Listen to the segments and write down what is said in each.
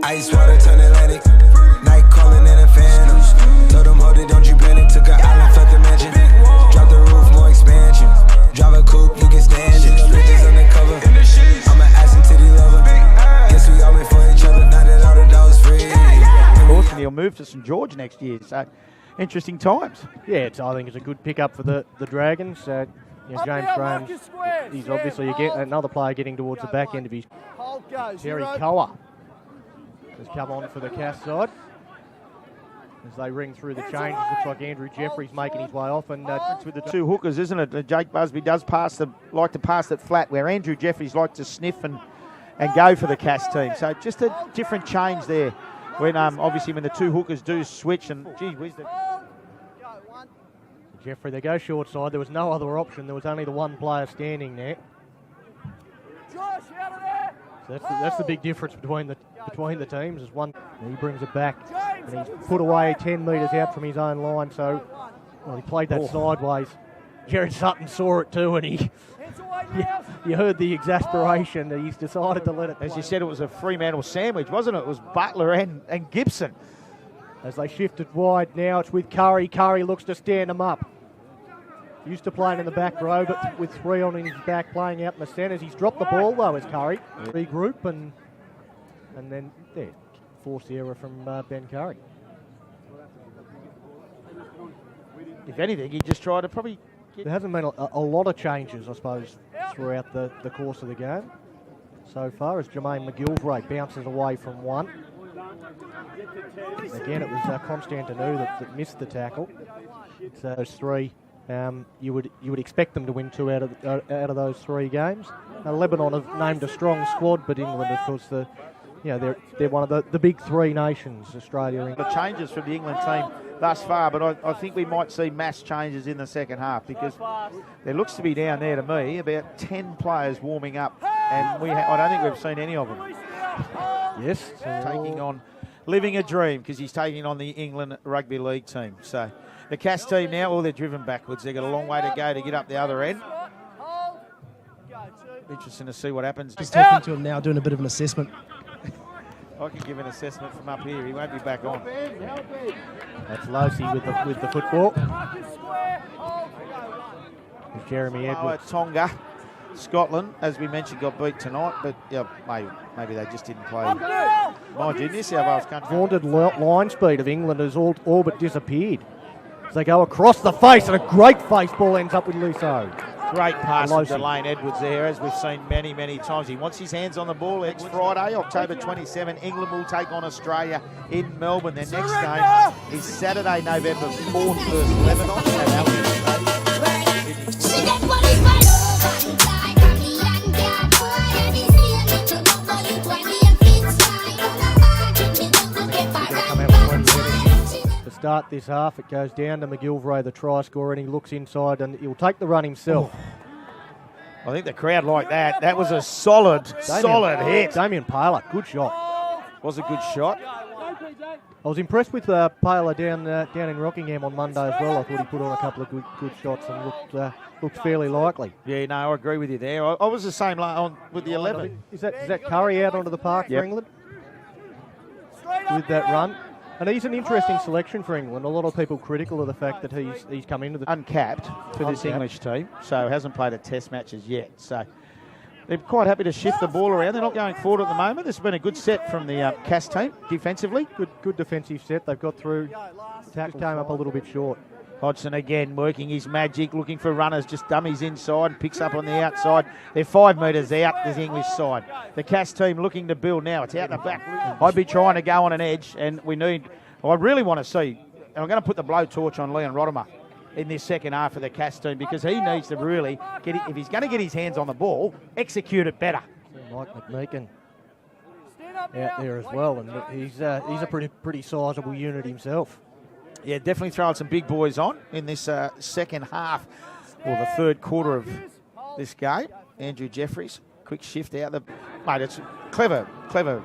Ice water turn Atlantic. Night calling in a phantom. Told them, hold it, don't you panic. Took an island, felt the mansion. Drop the roof, more expansion. Drive a coupe, you can stand it. Bitches undercover. I'm an ass and titty lover. Guess we all meant for each other. Now that all the dogs free. Unfortunately, he'll move to St George next year. So, interesting times. Yeah, I think it's a good pickup for the Dragons. James Graham's, he's obviously another player getting towards the back end of his. Terry Koa has come on for the Cass side. As they ring through the changes, looks like Andrew Jeffries making his way off, and it's with the two hookers, isn't it? Jake Busby does like to pass it flat, where Andrew Jeffries likes to sniff and go for the Cass team. So just a different change there. When obviously when the two hookers do switch, and gee whiz, Jeffrey, they go short side. There was no other option. There was only the one player standing there. So that's the big difference between the teams. Is one he brings it back and he's put away 10 metres out from his own line. So he played that sideways. Jared Sutton saw it too, and you heard the exasperation that he's decided to let it. As you said, it was a Fremantle sandwich, wasn't it? It was Butler and Gibson. As they shifted wide now, it's with Curry. Curry looks to stand them up. Used to playing in the back row, but with three on his back, playing out in the centres. He's dropped the ball though, as Curry. Regroup and then forced the error from Ben Curry. If anything, he just tried to probably. There hasn't been a lot of changes, I suppose, throughout the course of the game so far, as Jermaine McGilvray bounces away from one. Again, it was Constantinou that missed the tackle. It's those three. You would expect them to win two out of those 3 games. Lebanon have named a strong squad, but England, of course, they're one of the big 3 nations. Australia. The changes from the England team thus far, but I think we might see mass changes in the second half, because there looks to be down there to me about 10 players warming up, and I don't think we've seen any of them. Yes, taking on. Living a dream, because he's taking on the England Rugby League team. So the Cass team now, they're driven backwards. They've got a long way to go to get up the other end. Interesting to see what happens. Just talking to him now, doing a bit of an assessment. I can give an assessment from up here. He won't be back on. That's Losey with the football. Jeremy Edwards. Tonga, Scotland, as we mentioned, got beat tonight, but maybe they just didn't play. Mind you, New South Wales country. Vaunted line speed of England has all but disappeared. As they go across the face, and a great face ball ends up with Lusso. Great pass to Lane Edwards there, as we've seen many, many times. He wants his hands on the ball. Next Friday, October 27, England will take on Australia in Melbourne. Their next game is Saturday, November 4th versus Lebanon at Albion Stadium. Start this half, it goes down to McGilvray, the try scorer, and he looks inside and he'll take the run himself. I think the crowd like that. That was a solid hit. Damien Paila, good shot. Was a good shot. I was impressed with Paila down in Rockingham on Monday as well. I thought he put on a couple of good shots and looked fairly likely. Yeah, no, I agree with you there. I was the same with the 11. Is that Curry out onto the park for England? With that run. And he's an interesting selection for England. A lot of people critical of the fact that he's come into the... Uncapped for this English team, so hasn't played a test matches yet. So they're quite happy to shift the ball around. They're not going forward at the moment. This has been a good set from the Cass team defensively. Good defensive set. They've got through. Tackle came up a little bit short. Hodgson again working his magic, looking for runners, just dummies inside, picks up on the outside. They're 5 metres out, this English side. The Cass team looking to build now. It's out the back. I'd be trying to go on an edge, and I really want to see, and I'm going to put the blowtorch on Leon Rodimer in this second half of the Cass team, because he needs to really get it, if he's going to get his hands on the ball, execute it better. Mike McMeekin out there as well, and he's a pretty sizable unit himself. Yeah, definitely throwing some big boys on in this second half, or the third quarter of this game. Andrew Jeffries, quick shift out. Mate, it's clever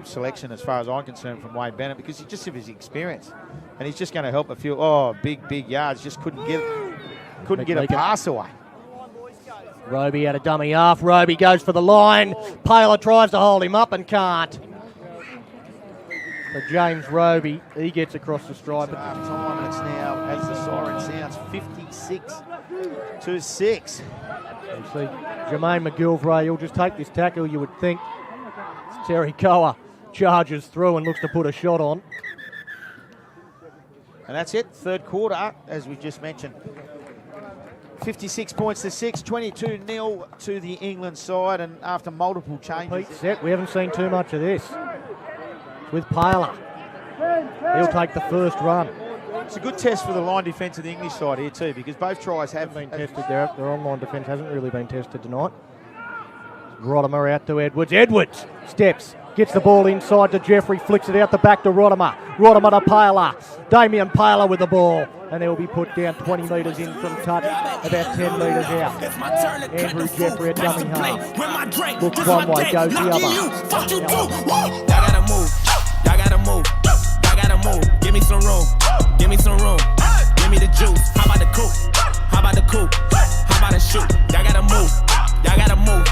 selection as far as I'm concerned from Wayne Bennett, because he just of his experience, and he's just going to help a few. Big yards. Just couldn't get a pass away. Roby out of dummy half. Roby goes for the line. Paila tries to hold him up and can't. for James Roby. He gets across the stripe. Half time, and it's now, as the siren sounds, 56-6. You see Jermaine McGilvray, he'll just take this tackle, you would think. It's Terry Koa charges through and looks to put a shot on. And that's it, third quarter, as we just mentioned. 56 points to 6, 22-0 to the England side, and after multiple changes. Pete set, we haven't seen too much of this. It's with Paila. He'll take the first run. It's a good test for the line defence of the English side here too, because both tries have Been tested. Their online defence hasn't really been tested tonight. Rodimer out to Edwards. Edwards steps, gets the ball inside to Jeffrey, flicks it out the back to Rodimer. Rodimer to Paila. Damien Paila with the ball, and he'll be put down 20 metres in from touch, about 10 metres out. Andrew Jeffrey at dummy half. Looks one way, goes the other. Y'all gotta move. Y'all gotta move. Y'all gotta move. Give me some room. Give me some room. Give me the juice. How about the coupe? How about the coupe? How about the shoot? Y'all gotta move. Y'all gotta move.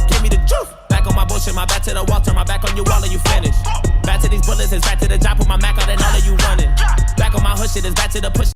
Give me the juice. Back on my bullshit, my back to the wall, turn my back on you, all of you finished. Back to these bullets, it's back to the job, put my Mac out and all of you running. Back on my hood shit, it's back to the push.